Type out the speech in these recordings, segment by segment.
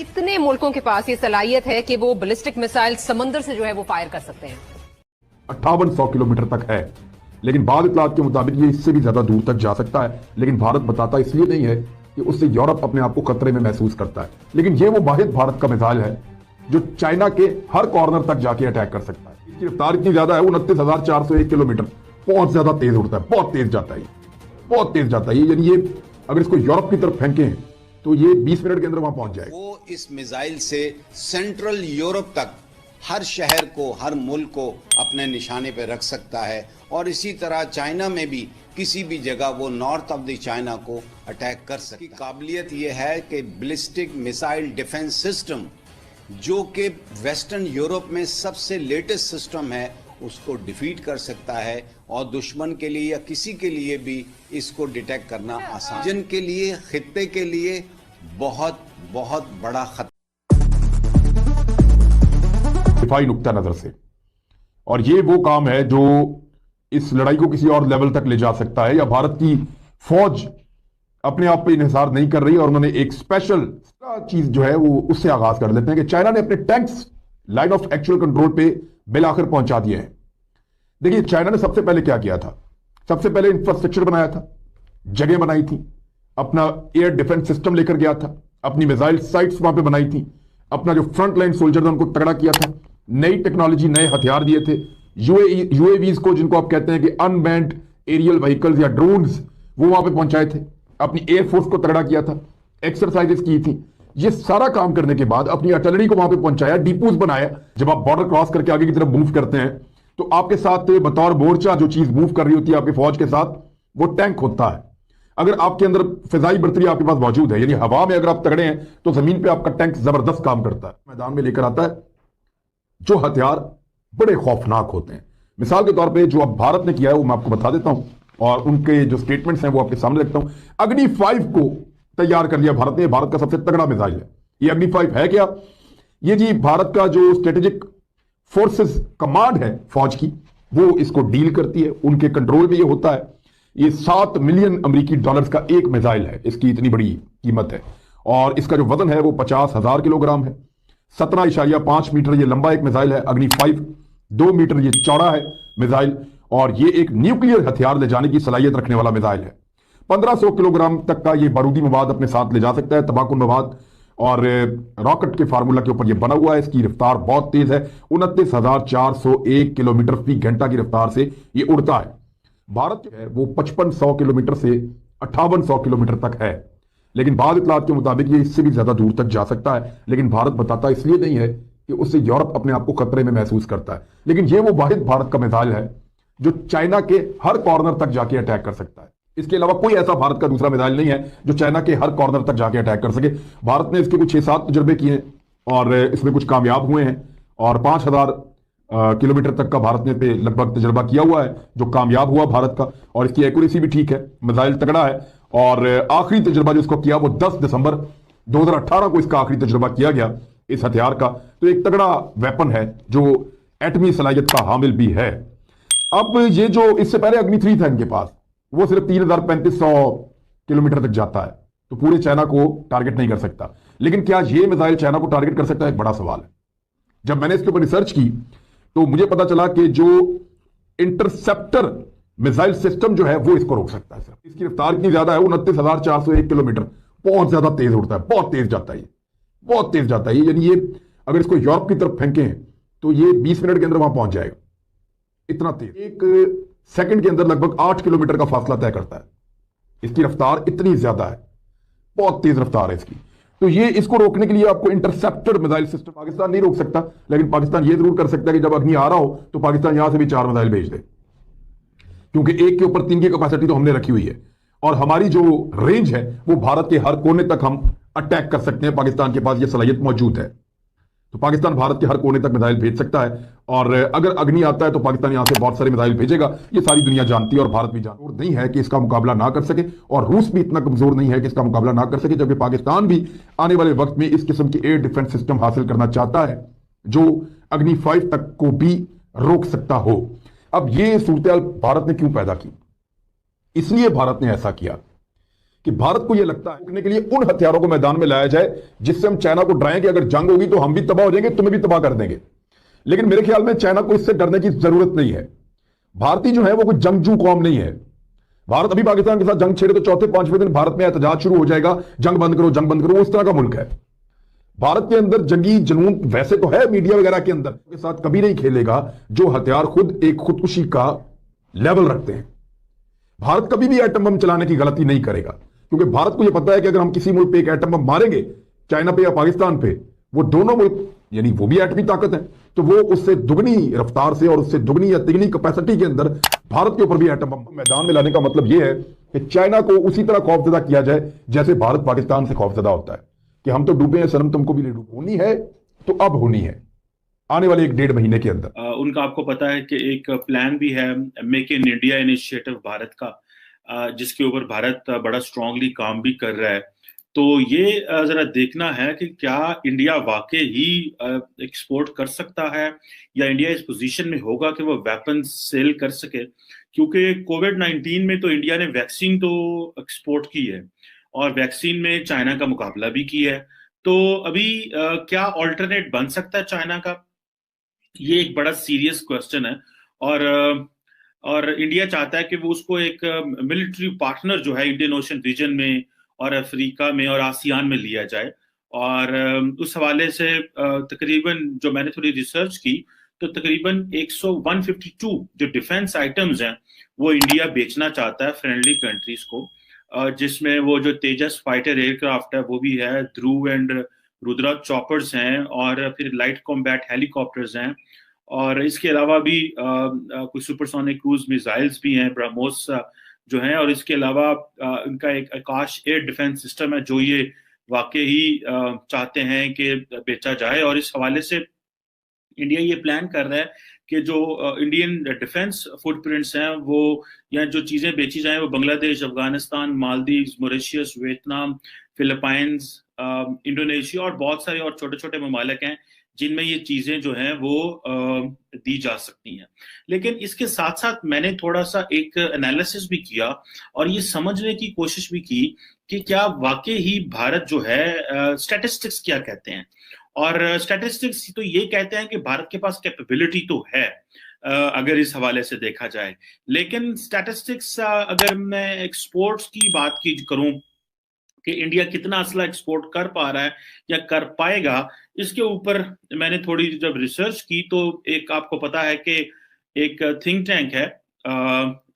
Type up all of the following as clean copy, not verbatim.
कितने मुल्कों के पास ये सलाहियत है कि वो बैलिस्टिक मिसाइल समंदर से जो है वो फायर कर सकते हैं? 5800 किलोमीटर तक है, लेकिन बाद इतलात के मुताबिक ये इससे भी ज्यादा दूर तक जा सकता है। लेकिन भारत बताता इसलिए नहीं है कि उससे यूरोप अपने आप को खतरे में महसूस करता है। लेकिन ये वो वाहिद भारत का मिसाइल है जो चाइना के हर कॉर्नर तक जाके अटैक कर सकता है। इसकी रफ्तार इतनी ज्यादा है, 29,401 किलोमीटर। बहुत ज्यादा तेज उड़ता है, बहुत तेज जाता है, बहुत तेज जाता है। यानी ये अगर इसको यूरोप की तरफ फेंके तो ये 20 मिनट के अंदर वहां पहुंच जाएगा। वो इस मिसाइल से सेंट्रल यूरोप तक हर शहर को, हर मुल्क को अपने निशाने पे रख सकता है। और इसी तरह चाइना में भी किसी भी जगह वो नॉर्थ ऑफ द चाइना को अटैक कर सकती है। काबिलियत ये है कि बैलिस्टिक मिसाइल डिफेंस सिस्टम, जो कि वेस्टर्न यूरोप में सबसे लेटेस्ट सिस्टम है, उसको डिफीट कर सकता है। और दुश्मन के लिए या किसी के लिए भी इसको डिटेक्ट करना आसान, जिनके लिए, खित्ते के लिए बहुत बहुत बड़ा खतरा दिफाई नुक्ता नजर से। और ये वो काम है जो इस लड़ाई को किसी और लेवल तक ले जा सकता है। या भारत की फौज अपने आप पे इन्हिसार नहीं कर रही और उन्होंने एक स्पेशल चीज जो है वो उससे आगाज कर लेते हैं कि चाइना ने अपने tanks line of actual control पे बिल आखिर पहुंचा दिए हैं। देखिए, चाइना ने सबसे पहले क्या किया था? सबसे पहले इंफ्रास्ट्रक्चर बनाया था, जगह बनाई थी, अपना एयर डिफेंस सिस्टम लेकर गया था, अपनी मिसाइल साइट्स वहां पे बनाई थी, अपना जो फ्रंट लाइन सोल्जर था उनको तगड़ा किया था, नई टेक्नोलॉजी, नए हथियार दिए थे, यूएवीज को, जिनको आप कहते हैं कि अनमैन्ड एरियल व्हीकल्स या ड्रोन्स, वो वहां पे पहुंचाए थे, अपनी एयरफोर्स को तगड़ा किया था, एक्सरसाइजेस की थी। ये सारा काम करने के बाद अपनी आर्टिलरी को वहां पे पहुंचाया, डिपोज बनाया। जब आप बॉर्डर क्रॉस करके आगे की तरफ मूव करते हैं तो आपके साथ बतौर मोर्चा जो चीज मूव कर रही होती है आपकी फौज के साथ, वो टैंक होता है। अगर आपके अंदर फिजाई बर्तरी आपके पास मौजूद है, यानी हवा में अगर आप तगड़े हैं, तो जमीन पे आपका टैंक जबरदस्त काम करता है, मैदान में लेकर आता है जो हथियार बड़े खौफनाक होते हैं। मिसाल के तौर पे जो अब भारत ने किया है वो मैं आपको बता देता हूं और उनके जो स्टेटमेंट्स हैं वो आपके सामने रखता हूं। अग्नि 5 को तैयार कर लिया भारत ने। भारत का सबसे तगड़ा मिसाइल है ये अग्नि 5। है क्या ये? जी, भारत का जो स्ट्रेटेजिक फोर्सेस कमांड है फौज की, वो इसको डील करती है, उनके कंट्रोल में ये होता है। ये 7 मिलियन अमेरिकी डॉलर्स का एक मिसाइल है, इसकी इतनी बड़ी कीमत है। और इसका जो वजन है वो 50,000 किलोग्राम है। 17.5 मीटर ये लंबा एक मिसाइल है अग्नि 5, 2 मीटर ये चौड़ा है मिसाइल। और ये एक न्यूक्लियर हथियार ले जाने की सलाहियत रखने वाला मिसाइल है। 1500 किलोग्राम तक का ये बारूदी मवाद अपने साथ ले जा सकता है, तबाकुन मवाद। और रॉकेट के फार्मूला के ऊपर ये बना हुआ है। इसकी रफ्तार बहुत तेज है, 29,401 किलोमीटर फी घंटा की रफ्तार से ये उड़ता है। भारत जो है वो 5500 किलोमीटर से 5800 किलोमीटर तक है, लेकिन बाद इतलात के मुताबिक ये इससे भी ज्यादा दूर तक जा सकता है। लेकिन भारत बताता इसलिए नहीं है कि उससे यूरोप अपने आप को खतरे में महसूस करता है। लेकिन ये वो वाहिद भारत का मिसाइल है जो चाइना के हर कॉर्नर तक जाके अटैक कर सकता है। इसके अलावा कोई ऐसा भारत का दूसरा मिसाइल नहीं है जो चाइना के हर कॉर्नर तक जाके अटैक कर सके। भारत ने इसके कुछ 6-7 तजुर्बे किए हैं और इसमें कुछ कामयाब हुए हैं। और 5,000 किलोमीटर तक का भारत ने पे लगभग तजर्बा किया हुआ है जो कामयाब हुआ भारत का। और इसकी एक्यूरेसी भी ठीक है, मिसाइल तगड़ा है। और आखिरी तजर्बा जो इसको किया वो 10 दिसंबर 2018 को इसका आखिरी तजर्बा किया गया इस हथियार का। तो एक तगड़ा वेपन है जो एटमी सलाहियत का हामिल भी है। अब ये जो इससे पहले अग्नि 3 था इनके पास, वो सिर्फ 3,3500 किलोमीटर तक जाता है, तो पूरे चाइना को टारगेट नहीं कर सकता। लेकिन क्या ये मिसाइल चाइना को टारगेट कर सकता है? एक बड़ा सवाल है। जब मैंने इसके ऊपर रिसर्च की तो मुझे पता चला कि जो इंटरसेप्टर मिसाइल सिस्टम जो है वो इसको रोक सकता है। सर इसकी रफ्तार इतनी ज्यादा है, 29,401 किलोमीटर। बहुत ज्यादा तेज उड़ता है, बहुत तेज जाता है, बहुत तेज जाता है। यानी ये अगर इसको यूरोप की तरफ फेंके तो ये 20 मिनट के अंदर वहां पहुंच जाएगा, इतना तेज। एक सेकंड के अंदर लगभग 8 किलोमीटर का फासला तय करता है। इसकी रफ्तार इतनी ज्यादा है, बहुत तेज रफ्तार है इसकी। तो ये इसको रोकने के लिए आपको इंटरसेप्टर मिसाइल सिस्टम पाकिस्तान नहीं रोक सकता, लेकिन पाकिस्तान ये जरूर कर सकता है कि जब अग्नि आ रहा हो तो पाकिस्तान यहां से भी 4 मिसाइल भेज दे, क्योंकि एक के ऊपर 3 की कैपेसिटी तो हमने रखी हुई है। और हमारी जो रेंज है वो भारत के हर कोने तक हम अटैक कर सकते हैं। पाकिस्तान के पास ये सलाहियत मौजूद है, तो पाकिस्तान भारत के हर कोने तक मिसाइल भेज सकता है। और अगर अग्नि आता है तो पाकिस्तान यहां से बहुत सारे मिसाइल भेजेगा। ये सारी दुनिया जानती है और भारत भी जानता नहीं है कि इसका मुकाबला ना कर सके, और रूस भी इतना कमजोर नहीं है कि इसका मुकाबला ना कर सके। जबकि पाकिस्तान भी आने वाले वक्त में इस किस्म के एयर डिफेंस सिस्टम हासिल करना चाहता है जो अग्नि 5 तक को भी रोक सकता हो। अब ये सूरत भारत ने क्यों पैदा की? इसलिए भारत ने ऐसा किया कि भारत को यह लगता है रोकने के लिए उन हथियारों को मैदान में लाया जाए जिससे हम चाइना को डराएं कि अगर जंग होगी तो हम भी तबाह हो जाएंगे, तुम्हें भी तबाह कर देंगे। लेकिन मेरे ख्याल में चाइना को इससे डरने की जरूरत नहीं है। भारतीय जो है वो कोई जंगजू कौम नहीं है। भारत अभी पाकिस्तान के साथ जंग छेड़े तो चौथे पांचवें दिन भारत में एहतजाज शुरू हो जाएगा, जंग बंद करो, जंग बंद करो। वो इस तरह का मुल्क है। भारत के अंदर जंगी जुनून वैसे तो है, मीडिया वगैरह के अंदर के साथ कभी नहीं खेलेगा जो हथियार खुद एक खुदकुशी का लेवल रखते हैं। भारत कभी भी एटम बम चलाने की गलती नहीं करेगा, क्योंकि भारत को यह पता है कि अगर हम किसी मुल्क पे एक एटम बम मारेंगे, चाइना पे या पाकिस्तान पे, वो दोनों मुल्क यानी वो भी एटमी ताकत है, तो वो उससे दुगनी रफ्तार से और उससे दुगनी या तिगनी कैपेसिटी के अंदर भारत के ऊपर भी एटम बम मैदान में लाने का मतलब यह है कि चाइना को उसी तरह खौफजदा किया जाए जैसे भारत पाकिस्तान से खौफजदा होता है कि हम तो डूबे हैं सनम, तुमको भी डूब होनी है, तो अब होनी है आने वाले 1-1.5 महीने के अंदर। उनका आपको पता है कि एक प्लान भी है make in India initiative Bharat का, जिसके ऊपर भारत बड़ा स्ट्रांगली काम भी कर रहा है। तो ये जरा देखना है कि क्या इंडिया वाकई ही एक्सपोर्ट कर सकता है या इंडिया इस पोजीशन में होगा कि वो वेपन सेल कर सके, क्योंकि कोविड-19 में तो इंडिया ने वैक्सीन तो एक्सपोर्ट की है और वैक्सीन में चाइना का मुकाबला भी किया है। तो अभी क्या ऑल्टरनेट बन सकता है चाइना का, ये एक बड़ा सीरियस क्वेश्चन है। और इंडिया चाहता है कि वो उसको एक मिलिट्री पार्टनर जो है इंडियन ओशन रीजन में और अफ्रीका में और आसियान में लिया जाए। और उस हवाले से तकरीबन जो मैंने थोड़ी रिसर्च की तो तकरीबन 152 जो डिफेंस आइटम्स हैं वो इंडिया बेचना चाहता है फ्रेंडली कंट्रीज को, जिसमें वो जो तेजस फाइटर एयरक्राफ्ट है वो भी है, ध्रुव एंड रुद्रा चॉपर्स हैं, और फिर लाइट कॉम्बैट हेलीकॉप्टर्स हैं, और इसके अलावा भी कुछ सुपरसोनिक क्रूज मिसाइल्स भी हैं, ब्रह्मोस जो हैं, और इसके अलावा इनका एक आकाश एयर डिफेंस सिस्टम है जो ये वाकई ही चाहते हैं कि बेचा जाए। और इस हवाले से इंडिया ये प्लान कर रहा है कि जो इंडियन डिफेंस फुटप्रिंट्स हैं वो या जो चीजें बेची जाएं वो Bangladesh, Afghanistan, Maldives, Mauritius, Vietnam, Philippines, Indonesia और बहुत सारे और छोटे छोटे ममालिक हैं जिनमें ये चीजें जो हैं वो दी जा सकती हैं। लेकिन इसके साथ साथ मैंने थोड़ा सा एक एनालिसिस भी किया और ये समझने की कोशिश भी की कि क्या वाकई ही भारत जो है, स्टैटिस्टिक्स क्या कहते हैं, और स्टैटिस्टिक्स तो ये कहते हैं कि भारत के पास कैपेबिलिटी तो है अगर इस हवाले से देखा जाए। लेकिन स्टैटिस्टिक्स अगर मैं एक्सपोर्ट्स की बात की करूं कि इंडिया कितना असला एक्सपोर्ट कर पा रहा है या कर पाएगा, इसके ऊपर मैंने थोड़ी जब रिसर्च की तो एक आपको पता है कि एक थिंक टैंक है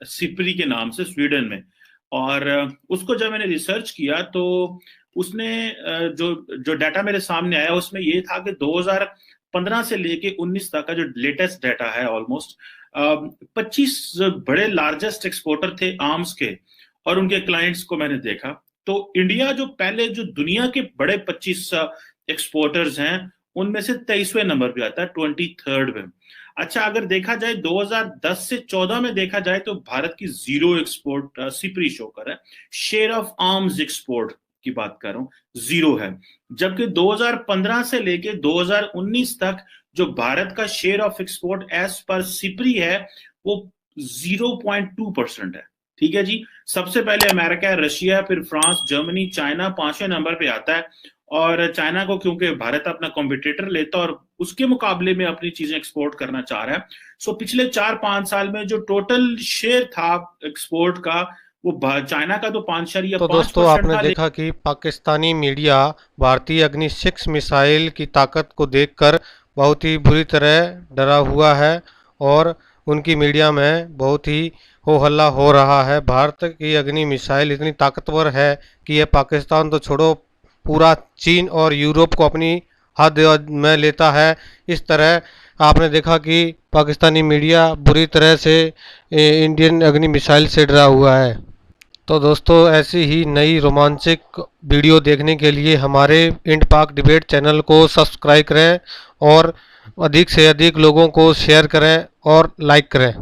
सिप्री के नाम से स्वीडन में, और उसको जब मैंने रिसर्च किया तो उसने जो डाटा मेरे सामने आया उसमें ये था कि 2015 से लेके 19 तक का जो लेटेस्ट डाटा है, ऑलमोस्ट 25 बड़े लार्जेस्ट एक्सपोर्टर थे आर्म्स के और उनके क्लाइंट्स को मैंने देखा। तो इंडिया जो पहले जो दुनिया के बड़े 25 एक्सपोर्टर्स हैं उनमें से 23वें नंबर पे आता है, 23rd में। अच्छा, अगर देखा जाए 2010 से 14 में देखा जाए तो भारत की जीरो एक्सपोर्ट सिप्री शो कर है, शेयर ऑफ आर्म्स एक्सपोर्ट की बात कर रहा हूं, जीरो है। जबकि 2015 से लेके 2019 तक जो भारत का share of export as per SIPRI है वो 0.2% है। ठीक है जी, सबसे पहले अमेरिका है, रशिया, फिर फ्रांस, जर्मनी, चाइना 5वें नंबर पे आता है। और चाइना को क्योंकि भारत अपना कॉम्पिटिटर लेता और उसके मुकाबले में अपनी चीजें एक्सपोर्ट करना चाह रहा है। सो पिछले 4-5 साल में जो टोटल शेयर था एक्सपोर्ट का वो चाइना का तो 5.5%। तो दोस्तों आपने देखा कि पाकिस्तानी मीडिया भारतीय अग्नि 6 मिसाइल की ताकत को देखकर बहुत ही बुरी तरह डरा हुआ है और उनकी मीडिया में बहुत ही हो हल्ला हो रहा है। भारत की अग्नि मिसाइल इतनी ताकतवर है कि यह पाकिस्तान तो छोड़ो पूरा चीन और यूरोप को अपनी हद में लेता है। इस तरह आपने देखा कि पाकिस्तानी मीडिया बुरी तरह से इंडियन अग्नि मिसाइल से डरा हुआ है। तो दोस्तों ऐसी ही नई रोमांचक वीडियो देखने के लिए हमारे इंड पाक डिबेट चैनल को सब्सक्राइब करें और अधिक से अधिक लोगों को शेयर करें और लाइक करें।